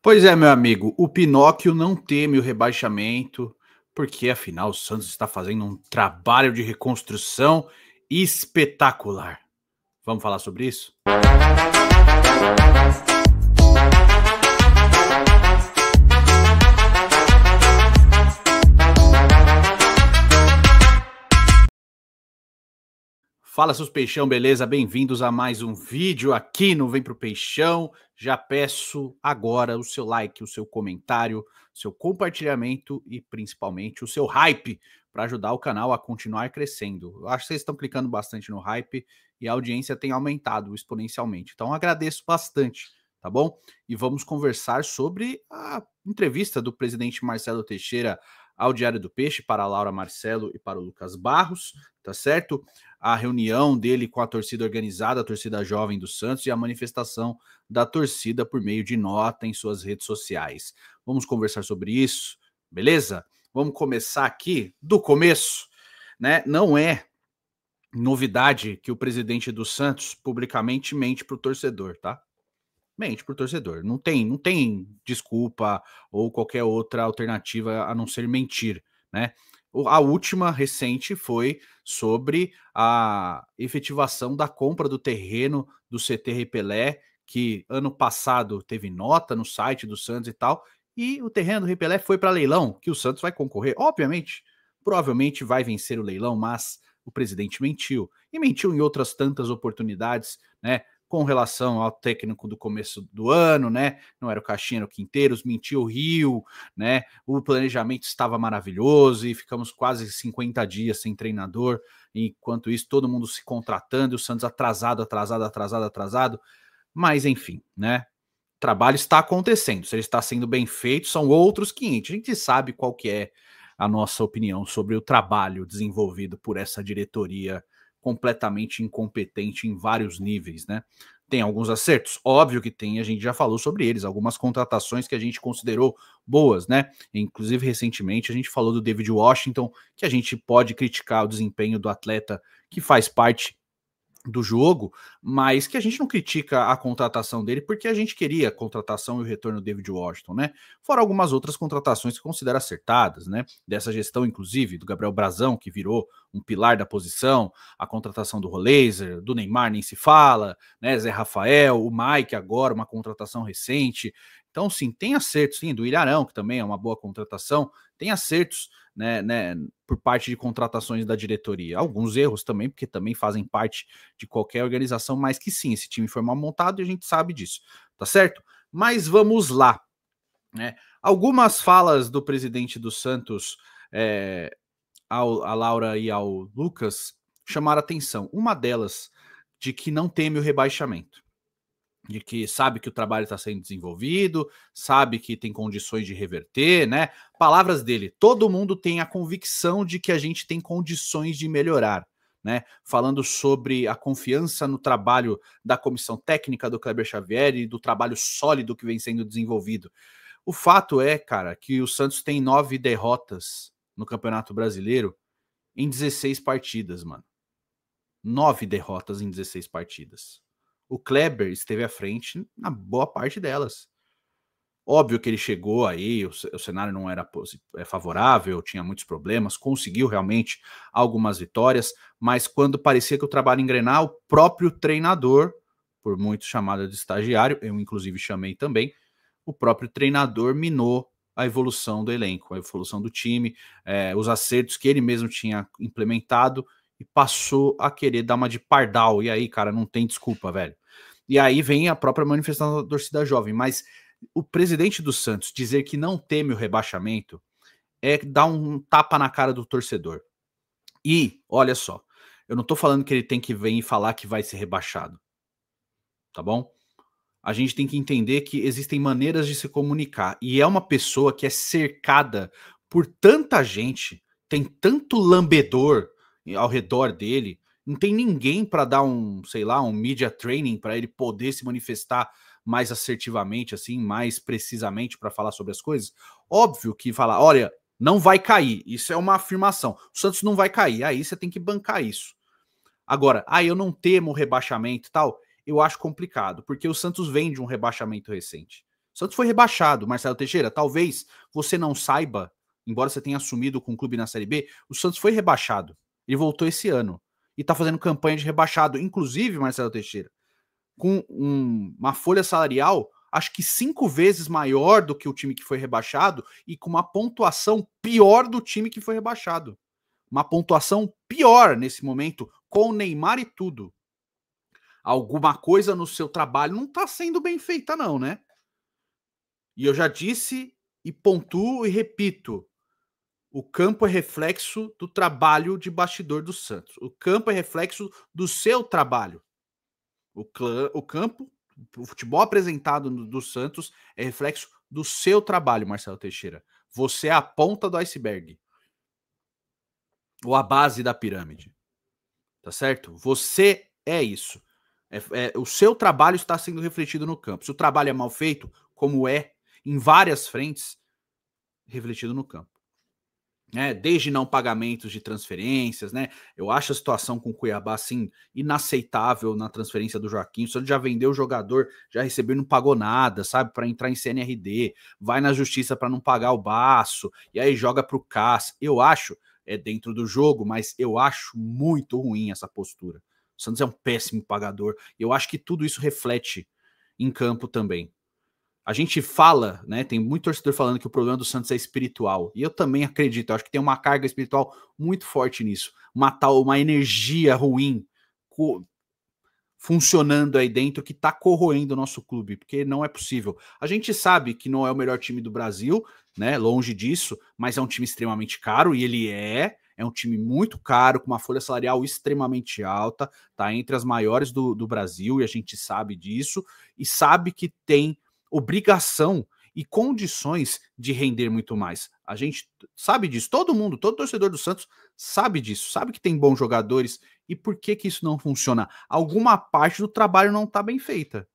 Pois é, meu amigo, o Pinóquio não teme o rebaixamento, porque afinal o Santos está fazendo um trabalho de reconstrução espetacular. Vamos falar sobre isso? Fala, seus peixão, beleza? Bem-vindos a mais um vídeo aqui no Vem Pro Peixão. Já peço agora o seu like, o seu comentário, o seu compartilhamento e principalmente o seu hype para ajudar o canal a continuar crescendo. Eu acho que vocês estão clicando bastante no hype e a audiência tem aumentado exponencialmente. Então agradeço bastante, tá bom? E vamos conversar sobre a entrevista do presidente Marcelo Teixeira ao Diário do Peixe para a Laura Marcelo e para o Lucas Barros, tá certo? A reunião dele com a torcida organizada, a torcida jovem do Santos e a manifestação da torcida por meio de nota em suas redes sociais. Vamos conversar sobre isso, beleza? Vamos começar aqui do começo, né? Não é novidade que o presidente do Santos publicamente mente para o torcedor, tá? Mente pro torcedor. Não tem desculpa ou qualquer outra alternativa a não ser mentir, né? A última recente foi sobre a efetivação da compra do terreno do CT Repelé, que ano passado teve nota no site do Santos e tal, e o terreno do Repelé foi para leilão, que o Santos vai concorrer. Obviamente, provavelmente vai vencer o leilão, mas o presidente mentiu. E mentiu em outras tantas oportunidades, né? Com relação ao técnico do começo do ano, né? Não era o Caixinha, era o Quinteiros, mentiu o Rio, né? O planejamento estava maravilhoso e ficamos quase 50 dias sem treinador. Enquanto isso, todo mundo se contratando e o Santos atrasado. Mas enfim, né? O trabalho está acontecendo. Se ele está sendo bem feito, são outros 500. A gente sabe qual que é a nossa opinião sobre o trabalho desenvolvido por essa diretoria completamente incompetente em vários níveis, né? Tem alguns acertos? Óbvio que tem, a gente já falou sobre eles, algumas contratações que a gente considerou boas, né? Inclusive, recentemente, a gente falou do David Washington, que a gente pode criticar o desempenho do atleta que faz parte do jogo, mas que a gente não critica a contratação dele porque a gente queria a contratação e o retorno do David Washington, né? Fora algumas outras contratações que considera acertadas, né? Dessa gestão, inclusive, do Gabriel Brazão, que virou um pilar da posição, a contratação do Roleiser, do Neymar nem se fala, né? Zé Rafael, o Mike agora, uma contratação recente. Então, sim, tem acertos, sim, do Ilharão, que também é uma boa contratação, tem acertos, né, por parte de contratações da diretoria. Alguns erros também, porque também fazem parte de qualquer organização, mas que sim, esse time foi mal montado e a gente sabe disso, tá certo? Mas vamos lá, né? Algumas falas do presidente do Santos, a Laura e ao Lucas, chamaram atenção. Uma delas, de que não teme o rebaixamento, de que sabe que o trabalho está sendo desenvolvido, sabe que tem condições de reverter, né? Palavras dele, todo mundo tem a convicção de que a gente tem condições de melhorar, né? Falando sobre a confiança no trabalho da comissão técnica do Kleber Xavier e do trabalho sólido que vem sendo desenvolvido. O fato é, cara, que o Santos tem 9 derrotas no Campeonato Brasileiro em 16 partidas, mano. 9 derrotas em 16 partidas. O Kleber esteve à frente na boa parte delas. Óbvio que ele chegou aí, o cenário não era favorável, tinha muitos problemas, conseguiu realmente algumas vitórias, mas quando parecia que o trabalho engrenar, o próprio treinador, por muito chamado de estagiário, eu inclusive chamei também, o próprio treinador minou a evolução do elenco, a evolução do time, os acertos que ele mesmo tinha implementado e passou a querer dar uma de pardal. E aí, cara, não tem desculpa, velho. E aí vem a própria manifestação da torcida jovem. Mas o presidente do Santos dizer que não teme o rebaixamento é dar um tapa na cara do torcedor. E, olha só, eu não tô falando que ele tem que vir e falar que vai ser rebaixado, tá bom? A gente tem que entender que existem maneiras de se comunicar. E é uma pessoa que é cercada por tanta gente, tem tanto lambedor ao redor dele, não tem ninguém para dar um, sei lá, um media training para ele poder se manifestar mais assertivamente, assim, mais precisamente para falar sobre as coisas. Óbvio que falar, olha, não vai cair, isso é uma afirmação. O Santos não vai cair, aí você tem que bancar isso. Agora, eu não temo rebaixamento e tal, eu acho complicado, porque o Santos vem de um rebaixamento recente. O Santos foi rebaixado, Marcelo Teixeira. Talvez você não saiba, embora você tenha assumido com o clube na Série B, o Santos foi rebaixado. Ele voltou esse ano e tá fazendo campanha de rebaixado. Inclusive, Marcelo Teixeira, com uma folha salarial, acho que 5 vezes maior do que o time que foi rebaixado e com uma pontuação pior do time que foi rebaixado. Uma pontuação pior nesse momento, com o Neymar e tudo. Alguma coisa no seu trabalho não tá sendo bem feita não, né? E eu já disse e pontuo e repito, o campo é reflexo do trabalho de bastidor do Santos. O campo é reflexo do seu trabalho. O campo, o futebol apresentado do Santos é reflexo do seu trabalho, Marcelo Teixeira. Você é a ponta do iceberg. Ou a base da pirâmide. Tá certo? Você é isso. O seu trabalho está sendo refletido no campo. Se o trabalho é mal feito, como é em várias frentes, refletido no campo. Desde não pagamentos de transferências, né? Eu acho a situação com o Cuiabá, assim, inaceitável na transferência do Joaquim. O Santos já vendeu o jogador, já recebeu e não pagou nada, sabe? Para entrar em CNRD, vai na justiça para não pagar o baço, e aí joga pro CAS. Eu acho, dentro do jogo, mas eu acho muito ruim essa postura. O Santos é um péssimo pagador, e eu acho que tudo isso reflete em campo também. A gente fala, né? Tem muito torcedor falando que o problema do Santos é espiritual. E eu também acredito, eu acho que tem uma carga espiritual muito forte nisso. Uma energia ruim funcionando aí dentro que tá corroendo o nosso clube, porque não é possível. A gente sabe que não é o melhor time do Brasil, né? Longe disso, mas é um time extremamente caro, e ele é um time muito caro, com uma folha salarial extremamente alta, tá entre as maiores do Brasil, e a gente sabe disso, e sabe que tem obrigação e condições de render muito mais. A gente sabe disso, todo mundo, todo torcedor do Santos sabe disso, sabe que tem bons jogadores. E por que que isso não funciona? Alguma parte do trabalho não está bem feita.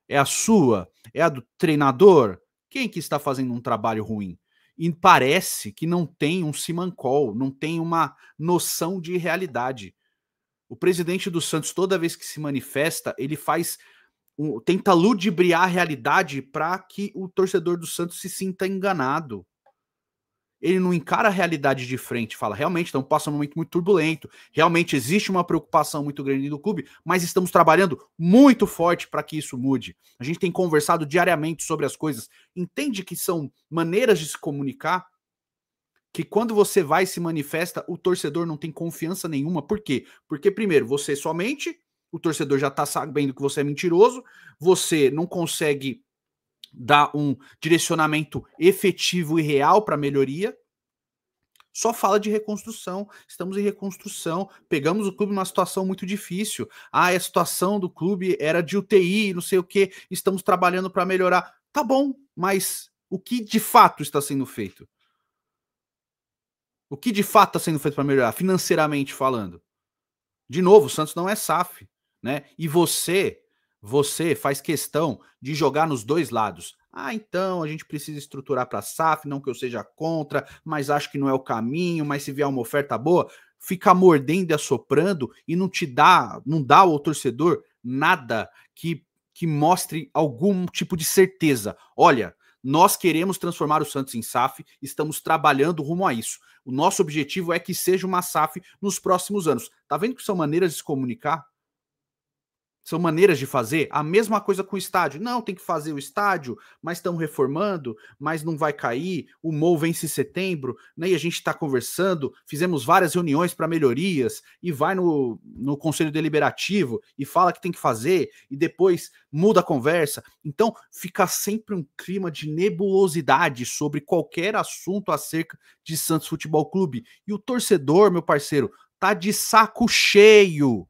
É a sua? É a do treinador? Quem que está fazendo um trabalho ruim? E parece que não tem um simancol, não tem uma noção de realidade. O presidente do Santos, toda vez que se manifesta, ele tenta ludibriar a realidade para que o torcedor do Santos se sinta enganado. Ele não encara a realidade de frente, fala, realmente estamos passando um momento muito turbulento, realmente existe uma preocupação muito grande do clube, mas estamos trabalhando muito forte para que isso mude. A gente tem conversado diariamente sobre as coisas, entende que são maneiras de se comunicar, que quando você vai e se manifesta, o torcedor não tem confiança nenhuma. Por quê? Porque primeiro, você somente, o torcedor já está sabendo que você é mentiroso, você não consegue dar um direcionamento efetivo e real para melhoria, só fala de reconstrução. Estamos em reconstrução. Pegamos o clube numa situação muito difícil. A situação do clube era de UTI, não sei o que. Estamos trabalhando para melhorar. Tá bom, mas o que de fato está sendo feito? O que de fato está sendo feito para melhorar, financeiramente falando? De novo, o Santos não é SAF, né? E você faz questão de jogar nos dois lados. Então a gente precisa estruturar para SAF, não que eu seja contra, mas acho que não é o caminho, mas se vier uma oferta boa, fica mordendo e assoprando e não dá ao torcedor nada que mostre algum tipo de certeza. Olha, nós queremos transformar o Santos em SAF, estamos trabalhando rumo a isso. O nosso objetivo é que seja uma SAF nos próximos anos. Tá vendo que são maneiras de se comunicar? São maneiras de fazer a mesma coisa com o estádio. Não, tem que fazer o estádio, mas estamos reformando, mas não vai cair. O MOU vence em setembro, né? E a gente está conversando, fizemos várias reuniões para melhorias, e vai no Conselho Deliberativo e fala que tem que fazer, e depois muda a conversa. Então, fica sempre um clima de nebulosidade sobre qualquer assunto acerca de Santos Futebol Clube. E o torcedor, meu parceiro, tá de saco cheio.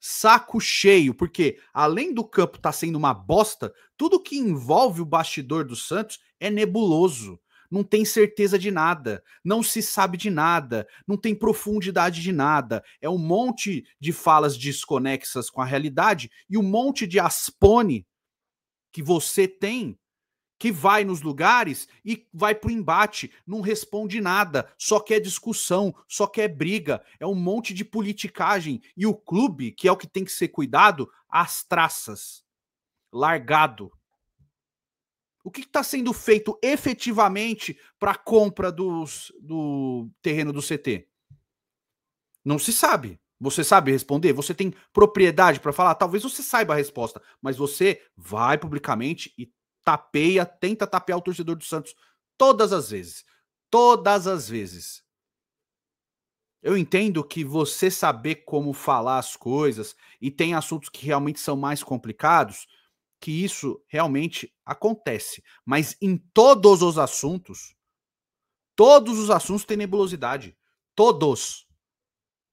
Saco cheio, porque além do campo estar sendo uma bosta, tudo que envolve o bastidor do Santos é nebuloso. Não tem certeza de nada, não se sabe de nada, não tem profundidade de nada. É um monte de falas desconexas com a realidade e um monte de aspone que você tem, que vai nos lugares e vai pro embate, não responde nada, só quer discussão, só quer briga, é um monte de politicagem. E o clube, que é o que tem que ser cuidado, às traças, largado. O que está sendo feito efetivamente para a compra do terreno do CT? Não se sabe. Você sabe responder? Você tem propriedade para falar? Talvez você saiba a resposta, mas você vai publicamente e tenta tapear o torcedor do Santos todas as vezes. Todas as vezes. Eu entendo que você saber como falar as coisas e tem assuntos que realmente são mais complicados, que isso realmente acontece. Mas em todos os assuntos têm nebulosidade. Todos.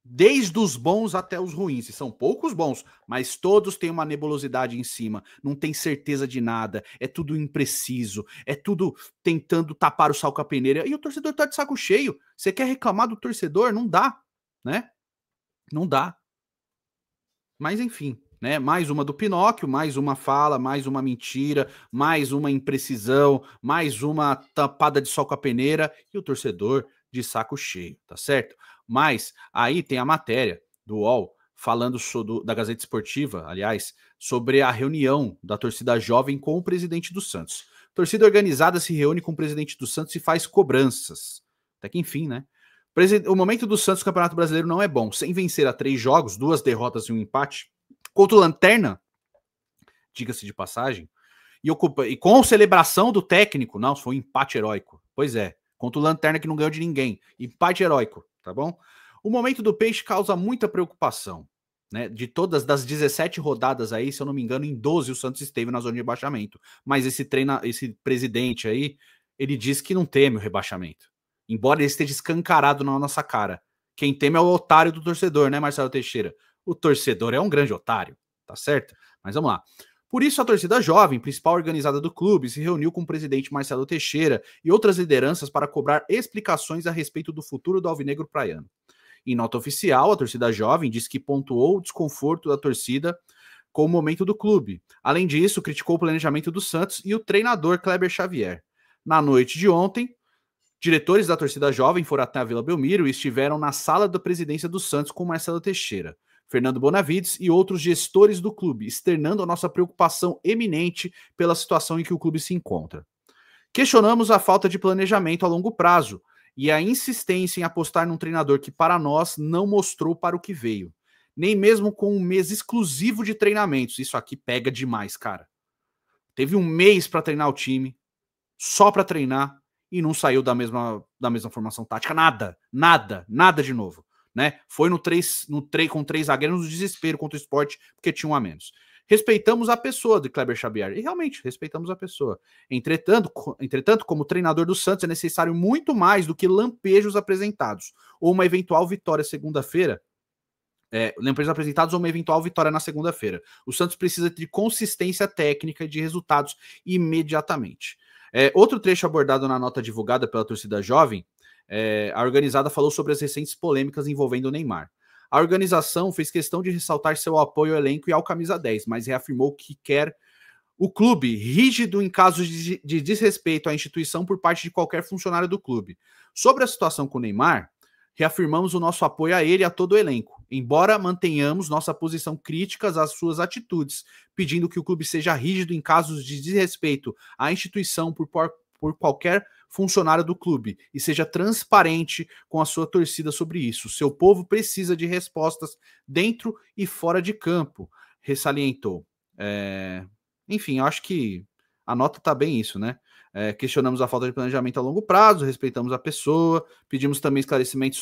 Desde os bons até os ruins. E são poucos bons, mas todos têm uma nebulosidade em cima. Não tem certeza de nada. É tudo impreciso. É tudo tentando tapar o sal com a peneira. E o torcedor tá de saco cheio. Você quer reclamar do torcedor? Não dá, né? Não dá. Mas enfim, né? Mais uma do Pinóquio, mais uma fala, mais uma mentira, mais uma imprecisão, mais uma tapada de sol com a peneira e o torcedor de saco cheio, tá certo? Mas aí tem a matéria do UOL falando da Gazeta Esportiva, aliás, sobre a reunião da torcida jovem com o presidente do Santos. Torcida organizada se reúne com o presidente do Santos e faz cobranças. Até que enfim, né? O momento do Santos no Campeonato Brasileiro não é bom. Sem vencer a 3 jogos, 2 derrotas e um empate, contra o Lanterna, diga-se de passagem, e com celebração do técnico, não, foi um empate heróico. Pois é, contra o Lanterna que não ganhou de ninguém. Empate heróico, tá bom? O momento do Peixe causa muita preocupação. Né? De todas das 17 rodadas aí, se eu não me engano, em 12 o Santos esteve na zona de rebaixamento. Mas esse presidente aí, ele diz que não teme o rebaixamento. Embora ele esteja escancarado na nossa cara. Quem teme é o otário do torcedor, né, Marcelo Teixeira? O torcedor é um grande otário, tá certo? Mas vamos lá. Por isso, a torcida jovem, principal organizada do clube, se reuniu com o presidente Marcelo Teixeira e outras lideranças para cobrar explicações a respeito do futuro do Alvinegro Praiano. Em nota oficial, a torcida jovem diz que pontuou o desconforto da torcida com o momento do clube. Além disso, criticou o planejamento do Santos e o treinador Kleber Xavier. Na noite de ontem, diretores da torcida jovem foram até a Vila Belmiro e estiveram na sala da presidência do Santos com Marcelo Teixeira, Fernando Bonavides e outros gestores do clube, externando a nossa preocupação eminente pela situação em que o clube se encontra. Questionamos a falta de planejamento a longo prazo e a insistência em apostar num treinador que para nós não mostrou para o que veio, nem mesmo com um mês exclusivo de treinamentos. Isso aqui pega demais, cara. Teve um mês para treinar o time, só para treinar, e não saiu da mesma formação tática, nada de novo, né? Foi no 3 com 3 zagueiros no desespero contra o Sport, porque tinha um a menos. Respeitamos a pessoa de Kleber Xavier, e realmente respeitamos a pessoa. Entretanto, como treinador do Santos, é necessário muito mais do que lampejos apresentados, ou uma eventual vitória segunda-feira, lampejos apresentados ou uma eventual vitória na segunda-feira. O Santos precisa de consistência técnica e de resultados imediatamente. Outro trecho abordado na nota divulgada pela torcida jovem, a organizada falou sobre as recentes polêmicas envolvendo o Neymar. A organização fez questão de ressaltar seu apoio ao elenco e ao camisa 10, mas reafirmou que quer o clube rígido em casos de desrespeito à instituição por parte de qualquer funcionário do clube. Sobre a situação com o Neymar, reafirmamos o nosso apoio a ele e a todo o elenco, embora mantenhamos nossa posição crítica às suas atitudes, pedindo que o clube seja rígido em casos de desrespeito à instituição por qualquer funcionário do clube e seja transparente com a sua torcida sobre isso. Seu povo precisa de respostas dentro e fora de campo, ressalientou. Enfim, eu acho que a nota tá bem isso, né? Questionamos a falta de planejamento a longo prazo, respeitamos a pessoa, pedimos também esclarecimentos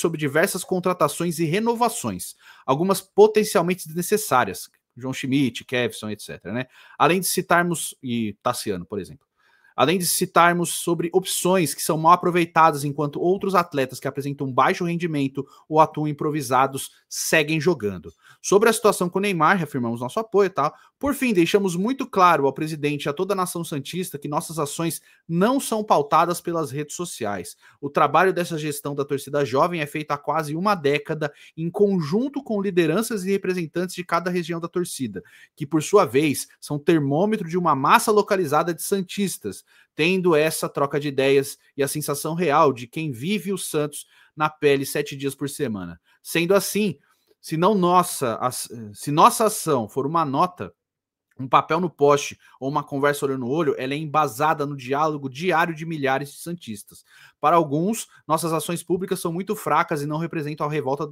sobre diversas contratações e renovações, algumas potencialmente desnecessárias, João Schmidt, Kevson, etc, né? Além de citarmos, e Tassiano, por exemplo, além de citarmos sobre opções que são mal aproveitadas enquanto outros atletas que apresentam baixo rendimento ou atuam improvisados seguem jogando. Sobre a situação com o Neymar, reafirmamos nosso apoio e tal. Por fim, deixamos muito claro ao presidente e a toda a nação santista que nossas ações não são pautadas pelas redes sociais. O trabalho dessa gestão da torcida jovem é feito há quase uma década em conjunto com lideranças e representantes de cada região da torcida, que por sua vez são termômetro de uma massa localizada de santistas, tendo essa troca de ideias e a sensação real de quem vive o Santos na pele 7 dias por semana. Sendo assim, se nossa ação for uma nota Um papel no poste ou uma conversa olho no olho, ela é embasada no diálogo diário de milhares de santistas. Para alguns, nossas ações públicas são muito fracas e não representam a revolta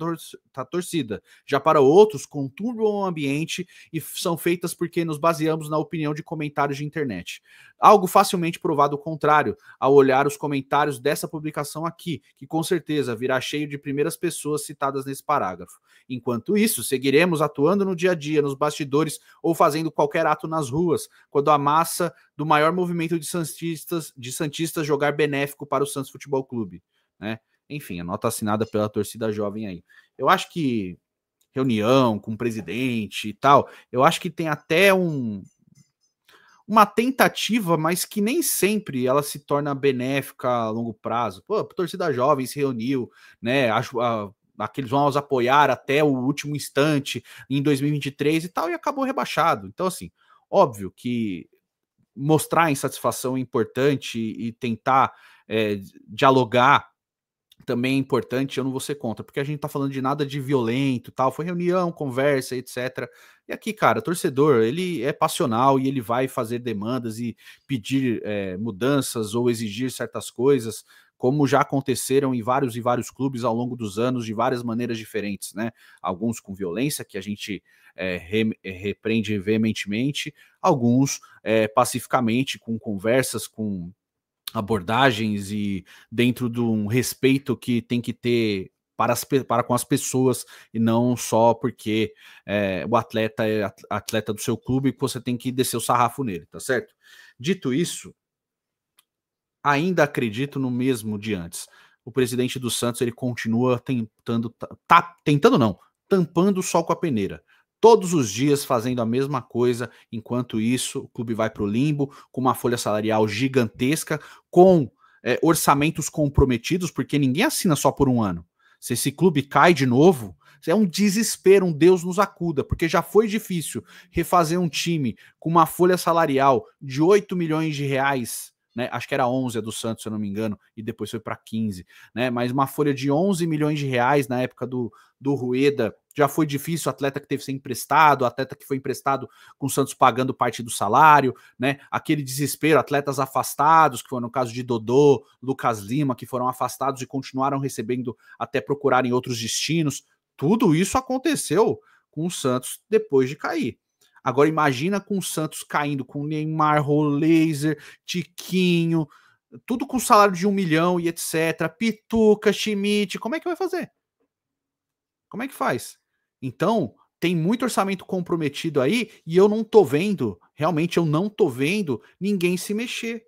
da torcida. Já para outros, conturbam o ambiente e são feitas porque nos baseamos na opinião de comentários de internet. Algo facilmente provado o contrário ao olhar os comentários dessa publicação aqui, que com certeza virá cheio de primeiras pessoas citadas nesse parágrafo. Enquanto isso, seguiremos atuando no dia a dia, nos bastidores ou fazendo qualquer ato nas ruas, quando a massa do maior movimento de santistas jogar benéfico para o Santos Futebol Clube, né? Enfim, a nota assinada pela torcida jovem aí. Eu acho que reunião com o presidente e tal, eu acho que tem até uma tentativa, mas que nem sempre ela se torna benéfica a longo prazo. Pô, a torcida jovem se reuniu, né? Aqueles vão os apoiar até o último instante em 2023 e tal, e acabou rebaixado. Então, assim, óbvio que mostrar insatisfação é importante e tentar dialogar também é importante, eu não vou ser contra, porque a gente tá falando de nada de violento, tal, foi reunião, conversa, etc. E aqui, cara, torcedor, ele é passional e ele vai fazer demandas e pedir mudanças ou exigir certas coisas, como já aconteceram em vários e vários clubes ao longo dos anos, de várias maneiras diferentes, né? Alguns com violência, que a gente repreende veementemente, alguns pacificamente, com conversas, com abordagens e dentro de um respeito que tem que ter para com as pessoas e não só porque o atleta é atleta do seu clube que você tem que descer o sarrafo nele, tá certo? Dito isso, ainda acredito no mesmo de antes. O presidente do Santos ele continua tentando não, tampando o sol com a peneira. Todos os dias fazendo a mesma coisa, enquanto isso o clube vai para o limbo, com uma folha salarial gigantesca, com orçamentos comprometidos, porque ninguém assina só por um ano. Se esse clube cai de novo, é um desespero, um Deus nos acuda, porque já foi difícil refazer um time com uma folha salarial de 8 milhões de reais, né? Acho que era 11 a do Santos, se eu não me engano, e depois foi para 15, né? Mas uma folha de 11 milhões de reais na época do Rueda, já foi difícil, o atleta que teve que ser emprestado, o atleta que foi emprestado com o Santos pagando parte do salário, né? Aquele desespero, atletas afastados, que foi no caso de Dodô, Lucas Lima, que foram afastados e continuaram recebendo até procurarem outros destinos. Tudo isso aconteceu com o Santos depois de cair. Agora imagina com o Santos caindo, com Neymar, Rolaser, Tiquinho, tudo com salário de 1 milhão e etc. Pituca, Schmidt, como é que vai fazer? Como é que faz? Então, tem muito orçamento comprometido aí e eu não tô vendo, realmente eu não tô vendo ninguém se mexer.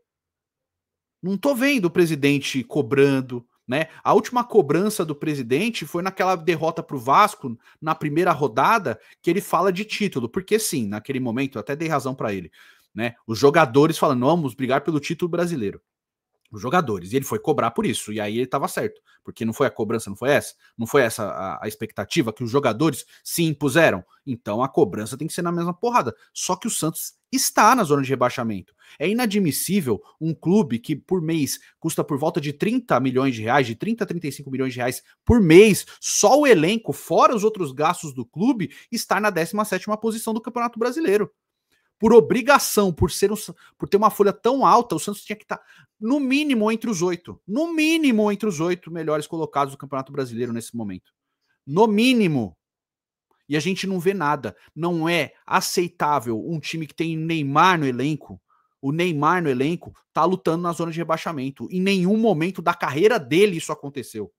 Não tô vendo o presidente cobrando, né? A última cobrança do presidente foi naquela derrota para o Vasco, na primeira rodada, que ele fala de título, porque sim, naquele momento, eu até dei razão para ele, né? Os jogadores falando, vamos brigar pelo título brasileiro. Os jogadores, e ele foi cobrar por isso, e aí ele estava certo, porque não foi a cobrança, não foi essa a expectativa que os jogadores se impuseram, então a cobrança tem que ser na mesma porrada, só que o Santos está na zona de rebaixamento, é inadmissível um clube que por mês custa por volta de 30 milhões de reais, de 30 a 35 milhões de reais por mês, só o elenco, fora os outros gastos do clube, estar na 17ª posição do Campeonato Brasileiro. Por obrigação, por ter uma folha tão alta, o Santos tinha que estar no mínimo entre os 8. No mínimo entre os 8 melhores colocados do Campeonato Brasileiro nesse momento. No mínimo. E a gente não vê nada. Não é aceitável um time que tem Neymar no elenco. O Neymar no elenco tá lutando na zona de rebaixamento. Em nenhum momento da carreira dele isso aconteceu.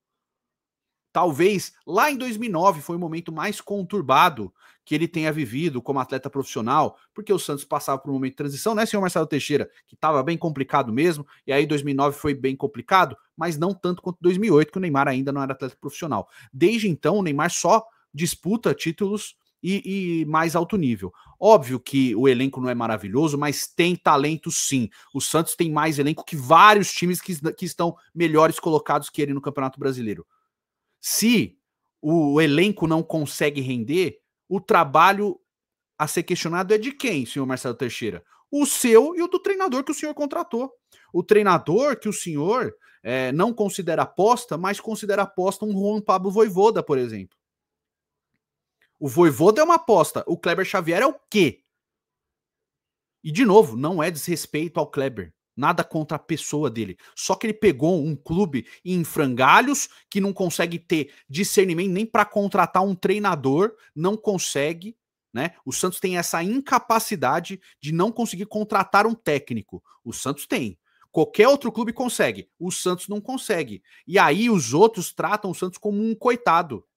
Talvez lá em 2009 foi o momento mais conturbado que ele tenha vivido como atleta profissional, porque o Santos passava por um momento de transição, né, senhor Marcelo Teixeira, que estava bem complicado mesmo, e aí 2009 foi bem complicado, mas não tanto quanto 2008, que o Neymar ainda não era atleta profissional. Desde então, o Neymar só disputa títulos e mais alto nível. Óbvio que o elenco não é maravilhoso, mas tem talento sim. O Santos tem mais elenco que vários times que estão melhores colocados que ele no Campeonato Brasileiro. Se o elenco não consegue render, o trabalho a ser questionado é de quem, senhor Marcelo Teixeira? O seu e o do treinador que o senhor contratou. O treinador que o senhor não considera aposta, mas considera aposta um Juan Pablo Vojvoda, por exemplo. O Vojvoda é uma aposta. O Kleber Xavier é o quê? E, de novo, não é desrespeito ao Kleber. Nada contra a pessoa dele. Só que ele pegou um clube em frangalhos que não consegue ter discernimento nem para contratar um treinador, não consegue, né? O Santos tem essa incapacidade de não conseguir contratar um técnico. O Santos tem. Qualquer outro clube consegue. O Santos não consegue. E aí os outros tratam o Santos como um coitado.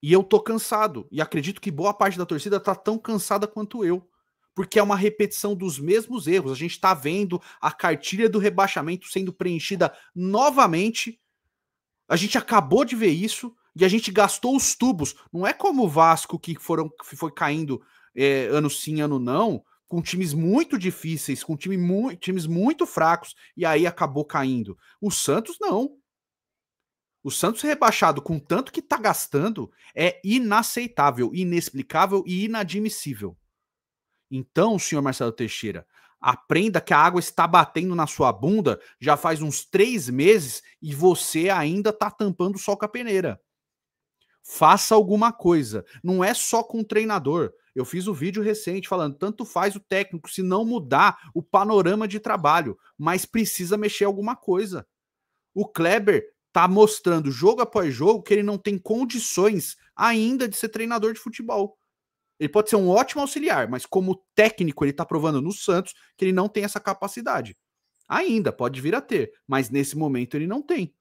E eu tô cansado. E acredito que boa parte da torcida tá tão cansada quanto eu. Porque é uma repetição dos mesmos erros. A gente tá vendo a cartilha do rebaixamento sendo preenchida novamente. A gente acabou de ver isso e a gente gastou os tubos. Não é como o Vasco que foi caindo ano sim, ano não, com times muito difíceis, com times muito fracos e aí acabou caindo. O Santos não. O Santos rebaixado com tanto que tá gastando é inaceitável, inexplicável e inadmissível. Então, senhor Marcelo Teixeira, aprenda que a água está batendo na sua bunda já faz uns 3 meses e você ainda tá tampando o sol com a peneira. Faça alguma coisa. Não é só com o treinador. Eu fiz um vídeo recente falando, tanto faz o técnico se não mudar o panorama de trabalho, mas precisa mexer alguma coisa. O Kleber tá mostrando jogo após jogo que ele não tem condições ainda de ser treinador de futebol. Ele pode ser um ótimo auxiliar, mas como técnico ele tá provando no Santos que ele não tem essa capacidade. Ainda pode vir a ter, mas nesse momento ele não tem.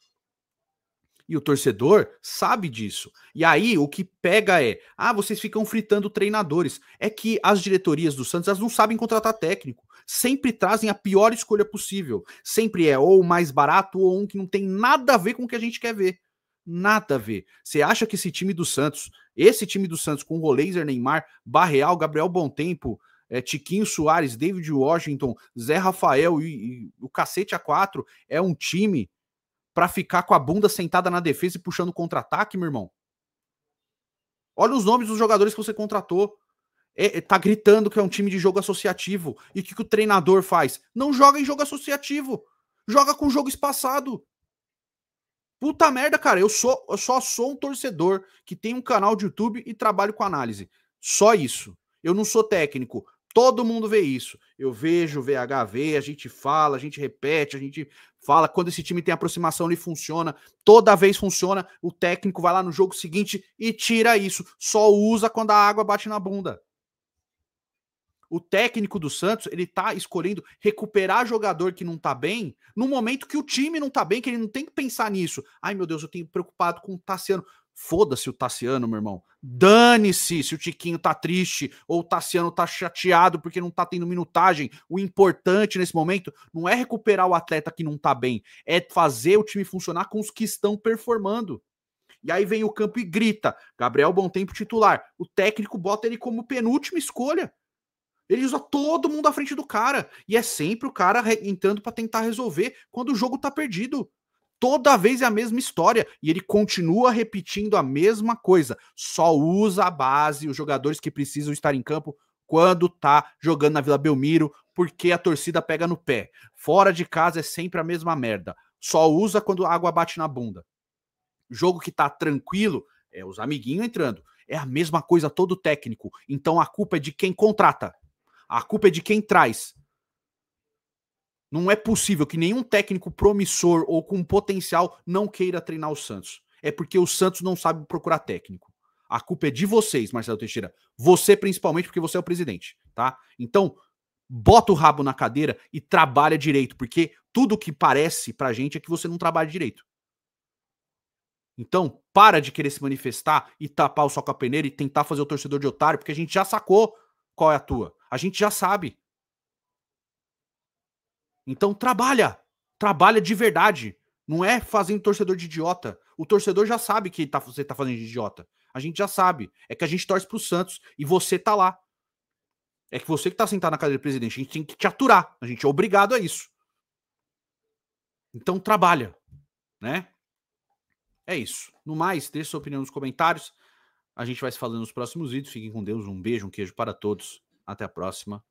E o torcedor sabe disso. E aí o que pega é, vocês ficam fritando treinadores. É que as diretorias do Santos, elas não sabem contratar técnico. Sempre trazem a pior escolha possível. Sempre é ou o mais barato ou um que não tem nada a ver com o que a gente quer ver. Nada a ver. Você acha que esse time do Santos com Roleiser, Neymar, Barreal, Gabriel Bontempo, Tiquinho Soares, David Washington, Zé Rafael e o cacete A4 é um time pra ficar com a bunda sentada na defesa e puxando contra-ataque, meu irmão? Olha os nomes dos jogadores que você contratou. Tá gritando que é um time de jogo associativo. E o que o treinador faz? Não joga em jogo associativo. Joga com jogo espaçado. Puta merda, cara. Eu só sou um torcedor que tem um canal de YouTube e trabalho com análise. Só isso. Eu não sou técnico. Todo mundo vê isso. Eu vejo, o VH vê, a gente fala, a gente repete, a gente fala. Quando esse time tem aproximação, ele funciona. Toda vez funciona. O técnico vai lá no jogo seguinte e tira isso. Só usa quando a água bate na bunda. O técnico do Santos, ele tá escolhendo recuperar jogador que não tá bem no momento que o time não tá bem, que ele não tem que pensar nisso. Ai, meu Deus, eu tenho preocupado com o Tassiano. Foda-se o Tassiano, meu irmão. Dane-se se o Tiquinho tá triste ou o Tassiano tá chateado porque não tá tendo minutagem. O importante nesse momento não é recuperar o atleta que não tá bem, é fazer o time funcionar com os que estão performando. E aí vem o campo e grita: Gabriel Bontempo titular. O técnico bota ele como penúltima escolha. Ele usa todo mundo à frente do cara. E é sempre o cara entrando para tentar resolver quando o jogo tá perdido. Toda vez é a mesma história. E ele continua repetindo a mesma coisa. Só usa a base, os jogadores que precisam estar em campo quando tá jogando na Vila Belmiro, porque a torcida pega no pé. Fora de casa é sempre a mesma merda. Só usa quando a água bate na bunda. Jogo que tá tranquilo, é os amiguinhos entrando. É a mesma coisa todo técnico. Então a culpa é de quem contrata. A culpa é de quem traz. Não é possível que nenhum técnico promissor ou com potencial não queira treinar o Santos. É porque o Santos não sabe procurar técnico. A culpa é de vocês, Marcelo Teixeira. Você principalmente, porque você é o presidente, tá? Então, bota o rabo na cadeira e trabalha direito, porque tudo que parece pra gente é que você não trabalha direito. Então, para de querer se manifestar e tapar o sol com a peneira e tentar fazer o torcedor de otário, porque a gente já sacou qual é a tua. A gente já sabe. Então trabalha. Trabalha de verdade. Não é fazendo torcedor de idiota. O torcedor já sabe que você tá fazendo de idiota. A gente já sabe. É que a gente torce pro Santos e você tá lá. É que você que tá sentado na cadeira do presidente. A gente tem que te aturar. A gente é obrigado a isso. Então trabalha, né? É isso. No mais, deixe sua opinião nos comentários. A gente vai se falando nos próximos vídeos. Fiquem com Deus. Um beijo, um queijo para todos. Até a próxima.